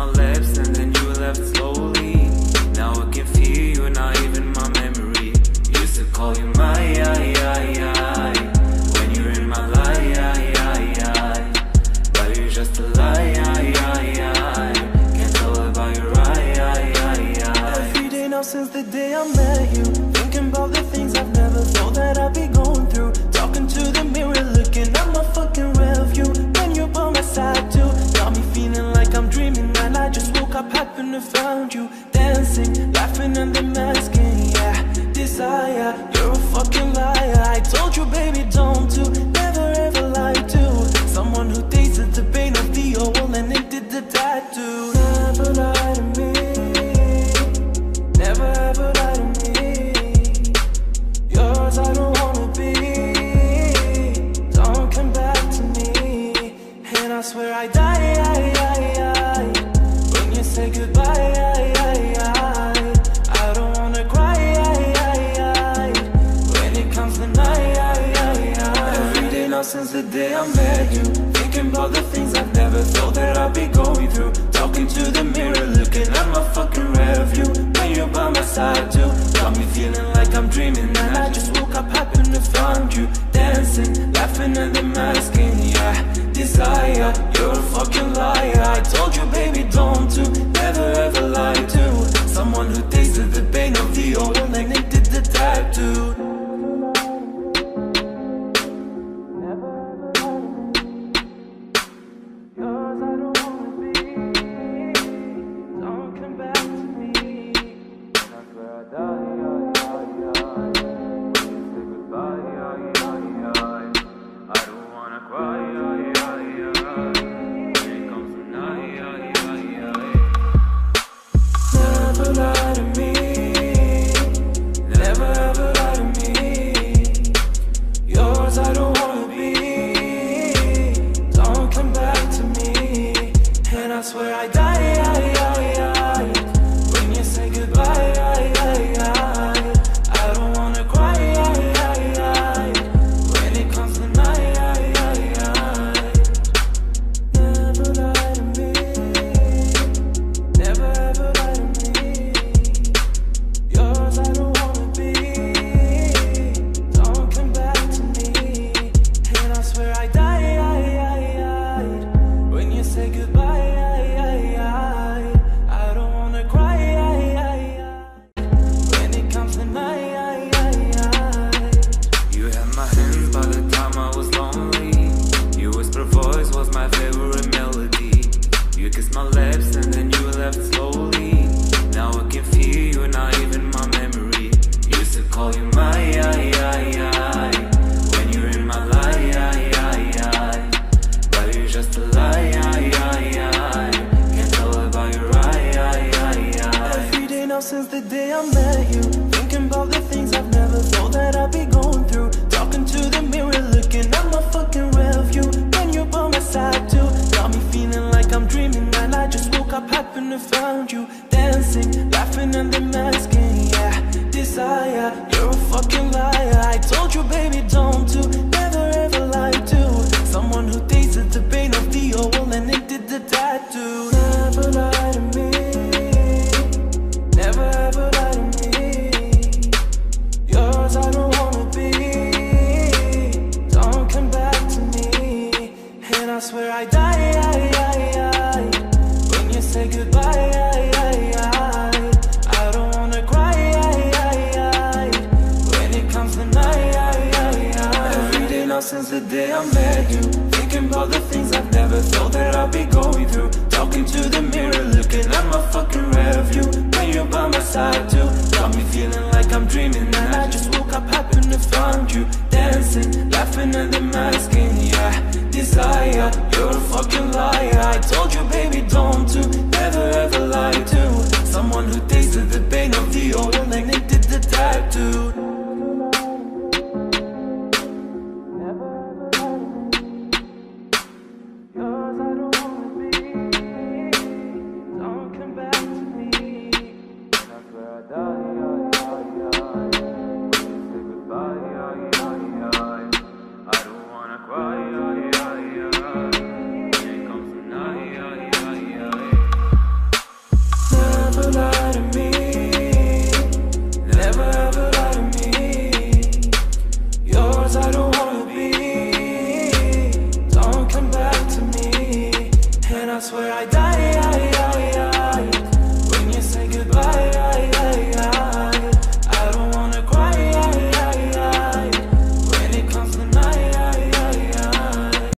my lips and then you left slowly. Now I can feel you, not even my memory. Used to call you my when you're in my life, but you're just a lie. Can't tell about your every day now since the day I met you, thinking about the things I've never thought that I'd be going through. Talking to the mirror, looking at my fucking rear view. When you're by my side too, got me feeling like I'm dreaming. And I just woke up, happened to found you, dancing, laughing and then masking. Yeah, desire, you're a fucking liar. I told you, baby, don't do, never ever lie to someone who tasted the pain of the old and it did the tattoo. Never lie to me, never ever lie to me. Yours I don't wanna be, don't come back to me. And I swear I die when you say goodbye. I don't wanna cry when it comes to night. Every day now since the day I met you, thinking about the things I've never thought that I'd be going through. Talking to the mirror, looking at my fucking rear view. When you're by my side too, got me feeling like I'm dreaming. And I just woke up, happened to find you, dancing, laughing and then masking. Yeah, desire, you're a fucking liar. I told you, baby, don't do, never ever lie to someone who tasted the pain of the old and it did the tattoo. Since the day I met you, thinking about the things I've never thought that I'd be going through. Talking to the mirror, looking at my fucking rear view. When you're by my side too, got me feeling like I'm dreaming. And I just woke up, happened to find you, dancing, laughing and then masking. Yeah, desire, you're a fucking liar. I told you, baby, don't do, never ever lie to someone who tasted the pain of the old and it did the tattoo. Never lie to me, never ever lie to me. Yours I don't wanna be, don't come back to me. And I swear I die when you say goodbye. I don't wanna cry when it comes to night. Every day now since the day I met you, thinking about the things I've never thought that I'd be going through. Talking to the mirror, looking at my fucking rear view. When you're by my side